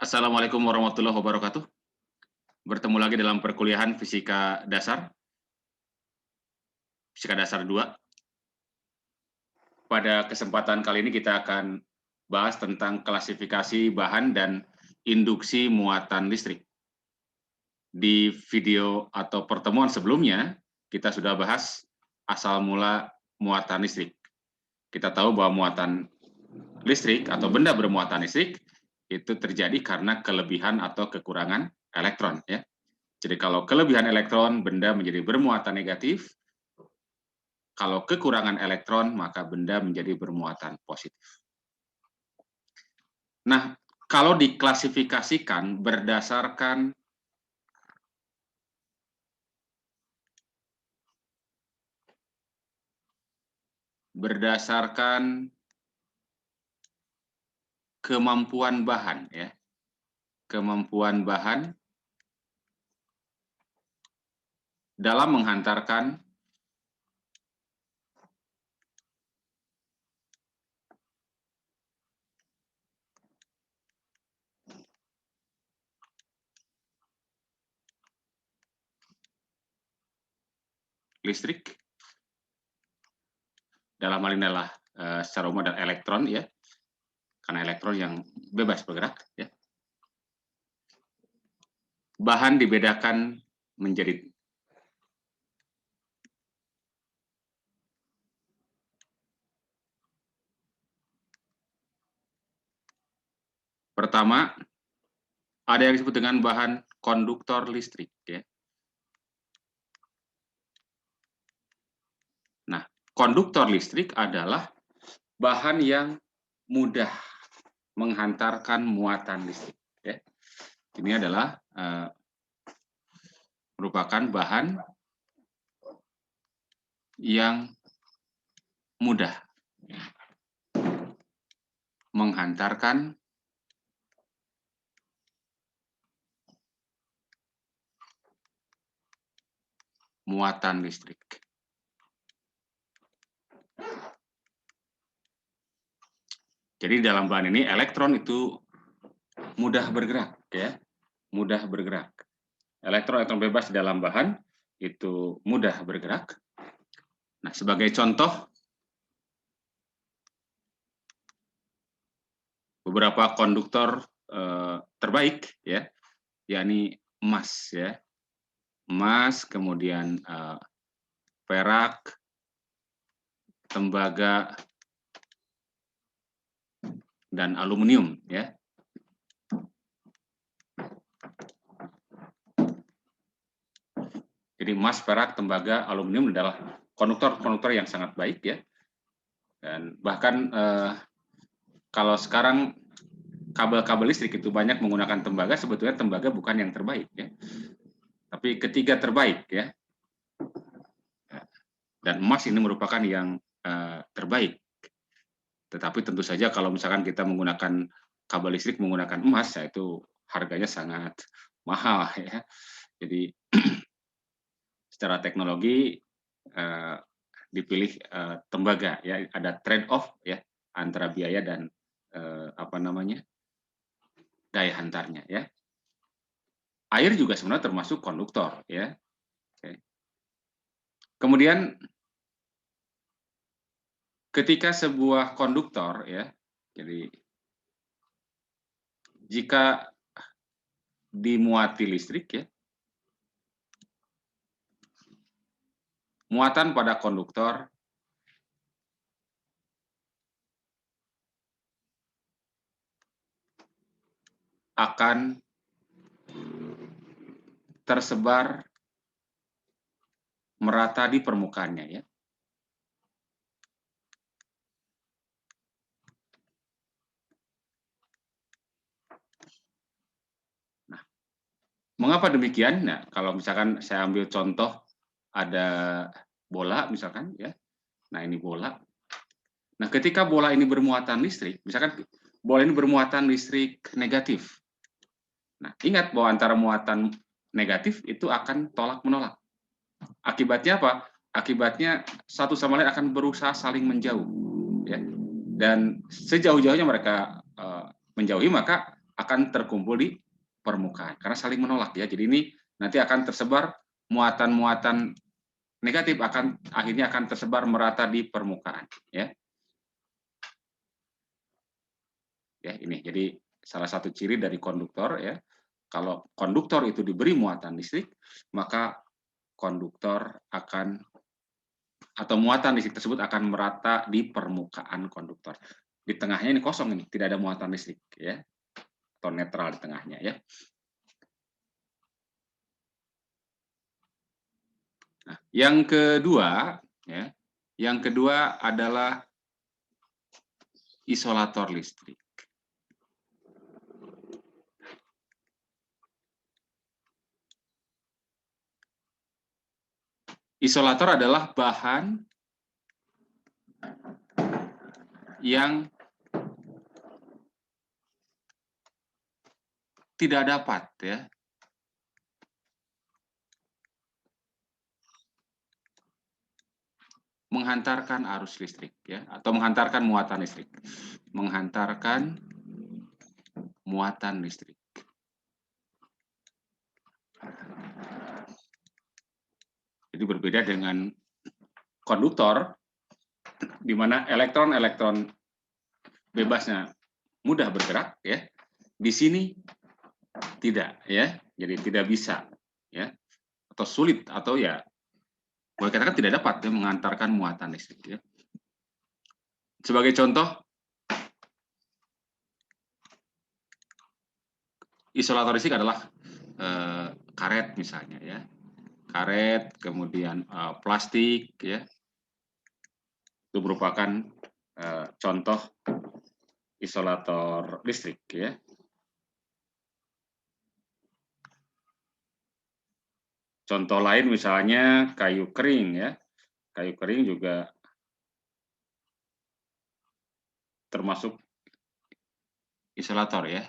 Assalamualaikum warahmatullahi wabarakatuh. Bertemu lagi dalam perkuliahan Fisika Dasar 2. Pada kesempatan kali ini kita akan bahas tentang klasifikasi bahan dan induksi muatan listrik. Di video atau pertemuan sebelumnya, kita sudah bahas asal mula muatan listrik. Kita tahu bahwa muatan listrik atau benda bermuatan listrik itu terjadi karena kelebihan atau kekurangan elektron, ya. Jadi kalau kelebihan elektron, benda menjadi bermuatan negatif. Kalau kekurangan elektron, maka benda menjadi bermuatan positif. Nah, kalau diklasifikasikan berdasarkan kemampuan bahan, ya, kemampuan bahan dalam menghantarkan listrik, dalam hal ini adalah secara umum adalah elektron, ya, karena elektron yang bebas bergerak, ya. Bahan dibedakan menjadi pertama, ada yang disebut dengan bahan konduktor listrik, ya. Nah, konduktor listrik adalah bahan yang mudah menghantarkan muatan listrik, ya. Ini adalah merupakan bahan yang mudah menghantarkan muatan listrik. Jadi dalam bahan ini elektron itu mudah bergerak, ya, mudah bergerak. Elektron bebas di dalam bahan itu mudah bergerak. Nah, sebagai contoh, beberapa konduktor terbaik, ya, yakni emas, ya, emas, kemudian perak, tembaga, dan aluminium, ya. Jadi emas, perak, tembaga, aluminium adalah konduktor yang sangat baik, ya. Dan bahkan kalau sekarang kabel-kabel listrik itu banyak menggunakan tembaga, sebetulnya tembaga bukan yang terbaik, ya. Tapi ketiga terbaik, ya. Dan emas ini merupakan yang terbaik. Tetapi tentu saja kalau misalkan kita menggunakan kabel listrik menggunakan emas, ya itu harganya sangat mahal, ya. Jadi secara teknologi dipilih tembaga, ya, ada trade off, ya, antara biaya dan daya hantarnya, ya. Air juga sebenarnya termasuk konduktor, ya. Oke. Kemudian ketika sebuah konduktor, ya, jadi jika dimuati listrik, ya, muatan pada konduktor akan tersebar merata di permukaannya, ya. Nah, mengapa demikian? Nah, kalau misalkan saya ambil contoh ada bola misalkan, ya. Nah, ini bola. Nah, ketika bola ini bermuatan listrik, misalkan bola ini bermuatan listrik negatif. Nah, ingat bahwa antara muatan negatif itu akan tolak-menolak. Akibatnya apa? Akibatnya satu sama lain akan berusaha saling menjauh, ya. Dan sejauh-jauhnya mereka menjauhi, maka akan terkumpul di permukaan karena saling menolak ya. Jadi ini nanti akan tersebar muatan-muatan negatif akhirnya akan tersebar merata di permukaan ya. Ya, ini jadi salah satu ciri dari konduktor ya. Kalau konduktor itu diberi muatan listrik, maka konduktor akan atau muatan listrik tersebut akan merata di permukaan konduktor. Di tengahnya ini kosong ini, tidak ada muatan listrik ya. Atau netral di tengahnya ya. Nah, yang kedua ya, yang kedua adalah isolator listrik. Isolator adalah bahan yang tidak dapat ya menghantarkan arus listrik ya atau menghantarkan muatan listrik. Menghantarkan muatan listrik. Jadi berbeda dengan konduktor di mana elektron-elektron bebasnya mudah bergerak ya. Di sini tidak ya. Jadi tidak bisa ya atau sulit atau ya boleh katakan tidak dapat ya, mengantarkan muatan listrik ya. Sebagai contoh isolator listrik adalah karet misalnya ya. Karet, kemudian plastik ya. Itu merupakan contoh isolator listrik ya. Contoh lain misalnya kayu kering ya. Kayu kering juga termasuk isolator ya.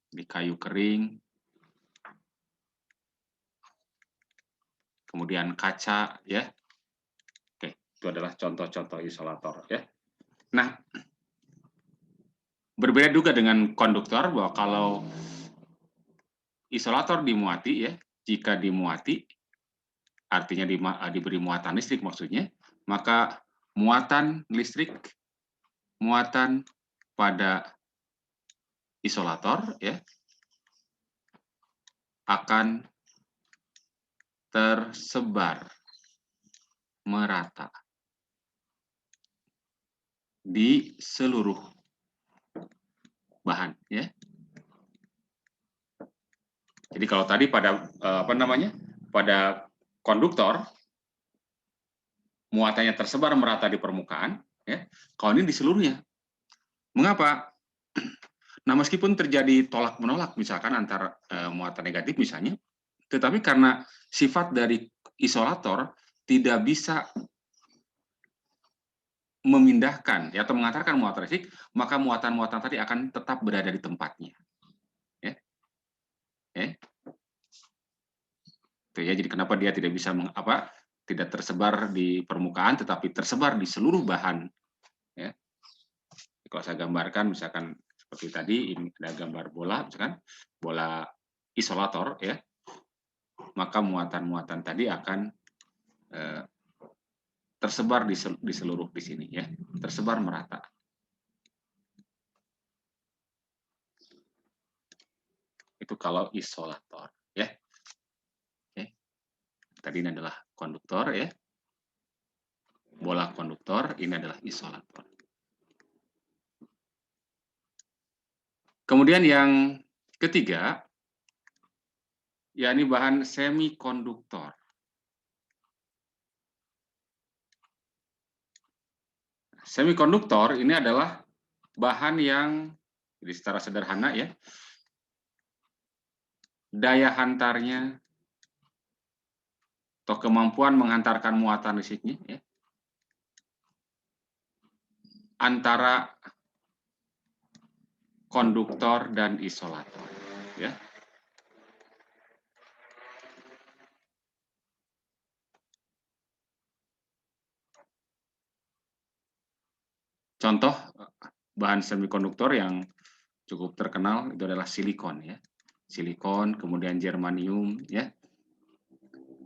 Di kayu kering. Kemudian kaca ya. Oke, itu adalah contoh-contoh isolator ya. Nah, berbeda juga dengan konduktor bahwa kalau isolator dimuati ya, jika dimuati artinya diberi muatan listrik maksudnya, maka muatan listrik, muatan pada isolator ya akan tersebar merata di seluruh bahan ya. Jadi kalau tadi pada pada konduktor muatannya tersebar merata di permukaan ya. Kalau ini di seluruhnya. Mengapa? Nah, meskipun terjadi tolak-menolak misalkan antara muatan negatif misalnya, tetapi karena sifat dari isolator tidak bisa memindahkan ya, atau mengantarkan muatan listrik, maka muatan-muatan tadi akan tetap berada di tempatnya. Ya. Ya. Itu ya, jadi kenapa dia tidak bisa tidak tersebar di permukaan tetapi tersebar di seluruh bahan ya. Kalau saya gambarkan misalkan seperti tadi ini ada gambar bola misalkan bola isolator ya, maka muatan-muatan tadi akan tersebar di seluruh di sini ya, tersebar merata. Itu kalau isolator ya. Oke. Tadi ini adalah konduktor ya. Bola konduktor, ini adalah isolator. Kemudian yang ketiga, yakni bahan semikonduktor. Semikonduktor ini adalah bahan yang, jadi secara sederhana ya, daya hantarnya atau kemampuan menghantarkan muatan listriknya ya, antara konduktor dan isolator ya. Contoh bahan semikonduktor yang cukup terkenal itu adalah silikon ya. Silikon, kemudian germanium ya.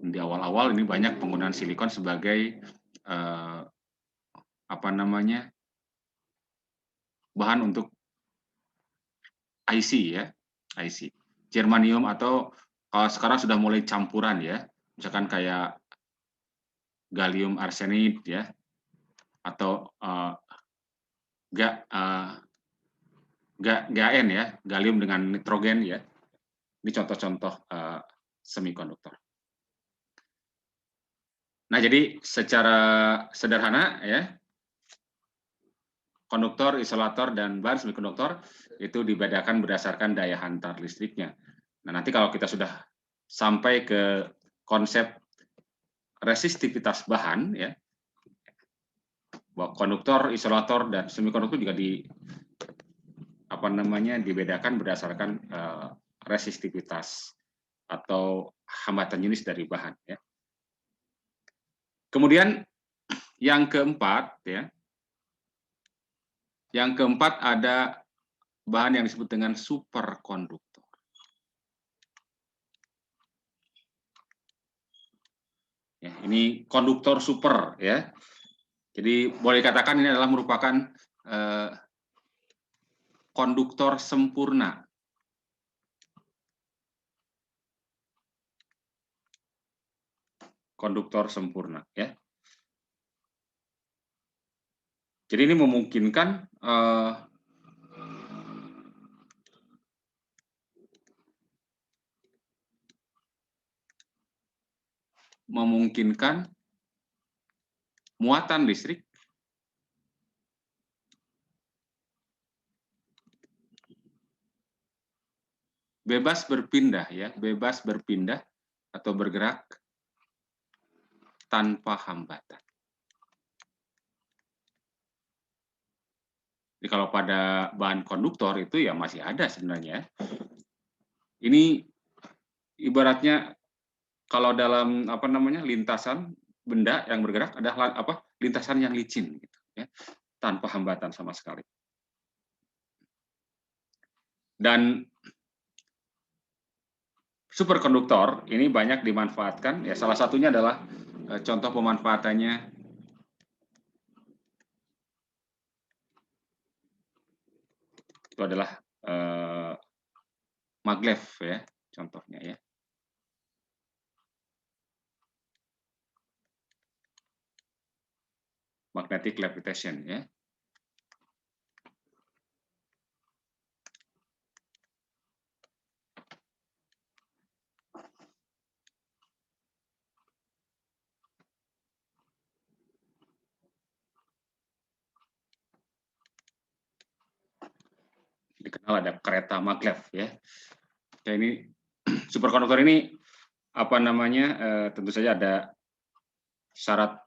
Di awal-awal ini banyak penggunaan silikon sebagai apa namanya? Bahan untuk IC ya, IC. Germanium atau sekarang sudah mulai campuran ya. Misalkan kayak gallium arsenide ya, atau GaN ya, gallium dengan nitrogen ya. Ini contoh-contoh semikonduktor. Nah, jadi secara sederhana ya, konduktor, isolator, dan bahan semikonduktor itu dibedakan berdasarkan daya hantar listriknya. Nah, nanti kalau kita sudah sampai ke konsep resistivitas bahan ya, bahwa konduktor, isolator, dan semikonduktor juga dibedakan berdasarkan resistivitas atau hambatan jenis dari bahan ya. Kemudian yang keempat ya, ada bahan yang disebut dengan superkonduktor. Ya, ini konduktor super ya. Jadi boleh dikatakan ini adalah merupakan konduktor sempurna. Konduktor sempurna ya. Jadi ini memungkinkan muatan listrik bebas berpindah ya, bebas berpindah atau bergerak tanpa hambatan. Jadi kalau pada bahan konduktor itu ya masih ada sebenarnya. Ini ibaratnya kalau dalam lintasan benda yang bergerak adalah lintasan yang licin gitu ya, tanpa hambatan sama sekali. Dan superkonduktor ini banyak dimanfaatkan ya, salah satunya adalah contoh pemanfaatannya itu adalah maglev ya, contohnya ya. Magnetic levitation ya. Dikenal ada kereta maglev ya. Ya ini superkonduktor ini tentu saja ada syarat,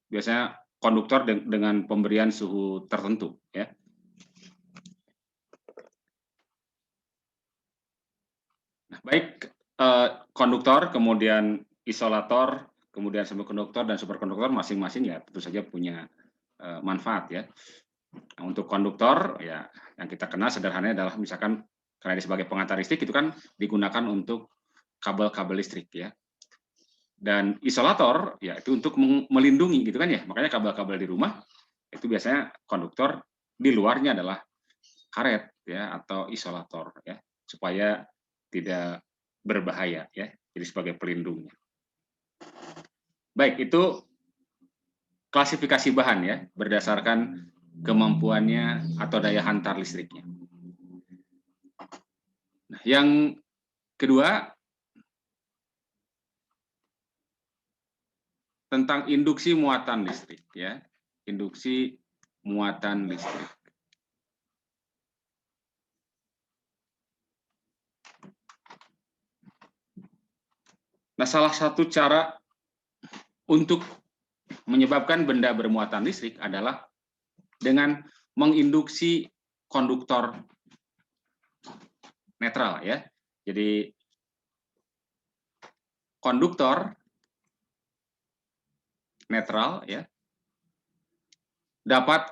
biasanya konduktor dengan pemberian suhu tertentu ya. Nah, baik konduktor, kemudian isolator, kemudian semikonduktor dan superkonduktor masing-masing ya tentu saja punya manfaat ya. Nah, untuk konduktor ya yang kita kenal sederhananya adalah misalkan karena dia sebagai pengantar listrik itu kan digunakan untuk kabel-kabel listrik ya. Dan isolator ya itu untuk melindungi gitu kan ya. Makanya kabel-kabel di rumah itu biasanya konduktor, di luarnya adalah karet ya atau isolator ya, supaya tidak berbahaya ya. Jadi sebagai pelindungnya. Baik, itu klasifikasi bahan ya berdasarkan kemampuannya atau daya hantar listriknya. Nah, yang kedua tentang induksi muatan listrik ya. Induksi muatan listrik. Nah, salah satu cara untuk menyebabkan benda bermuatan listrik adalah dengan menginduksi konduktor netral ya. Jadi konduktor netral ya dapat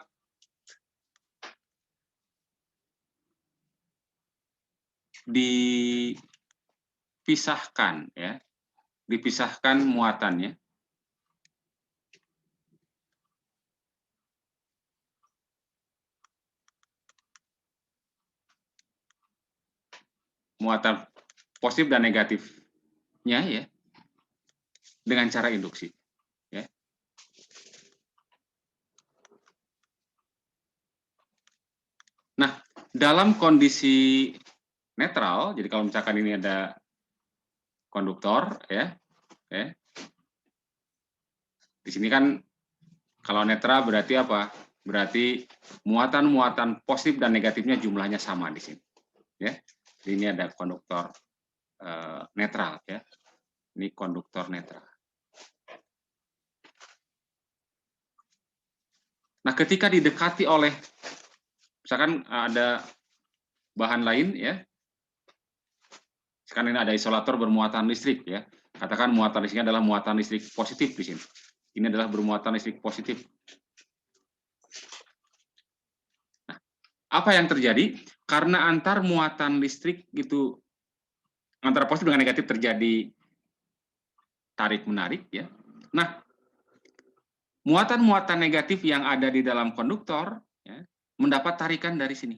dipisahkan ya, dipisahkan muatannya. Muatan positif dan negatifnya ya dengan cara induksi ya. Nah, dalam kondisi netral, jadi kalau misalkan ini ada konduktor ya, di sini kan kalau netral berarti apa? Berarti muatan-muatan positif dan negatifnya jumlahnya sama di sini ya. Jadi ini ada konduktor netral ya. Ini konduktor netral. Nah, ketika didekati oleh misalkan ada bahan lain ya. Sekarang ini ada isolator bermuatan listrik ya. Katakan muatan listriknya adalah muatan listrik positif di sini. Ini adalah bermuatan listrik positif. Nah, apa yang terjadi? Karena antar muatan listrik itu antara positif dengan negatif terjadi tarik-menarik ya. Nah, muatan-muatan negatif yang ada di dalam konduktor ya, mendapat tarikan dari sini.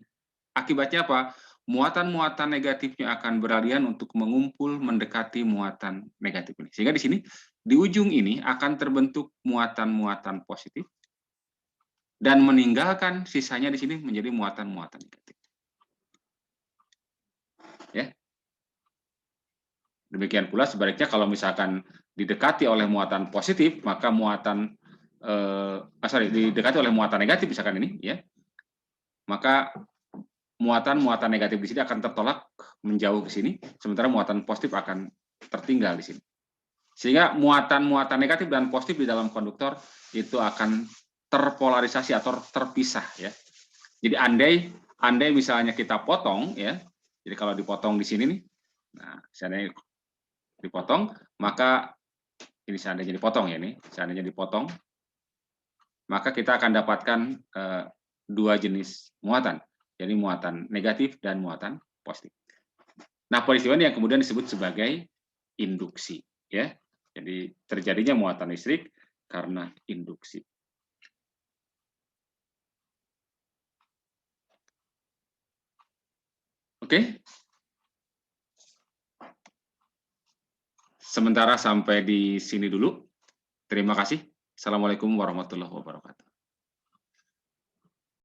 Akibatnya apa? Muatan-muatan negatifnya akan beralihan untuk mengumpul mendekati muatan negatif ini. Sehingga di sini, di ujung ini akan terbentuk muatan-muatan positif dan meninggalkan sisanya di sini menjadi muatan-muatan negatif. Ya. Demikian pula sebaliknya kalau misalkan didekati oleh muatan positif, maka muatan didekati oleh muatan negatif misalkan ini ya. Maka muatan-muatan negatif di sini akan tertolak menjauh ke sini, sementara muatan positif akan tertinggal di sini. Sehingga muatan-muatan negatif dan positif di dalam konduktor itu akan terpolarisasi atau terpisah ya. Jadi andai misalnya kita potong ya. Jadi kalau dipotong di sini nih. Nah, seandainya dipotong, maka ini seandainya dipotong ya ini, seandainya dipotong, maka kita akan dapatkan dua jenis muatan. Jadi muatan negatif dan muatan positif. Nah, peristiwa ini yang kemudian disebut sebagai induksi, ya. Jadi terjadinya muatan listrik karena induksi. Oke. Sementara sampai di sini dulu. Terima kasih. Assalamualaikum warahmatullahi wabarakatuh.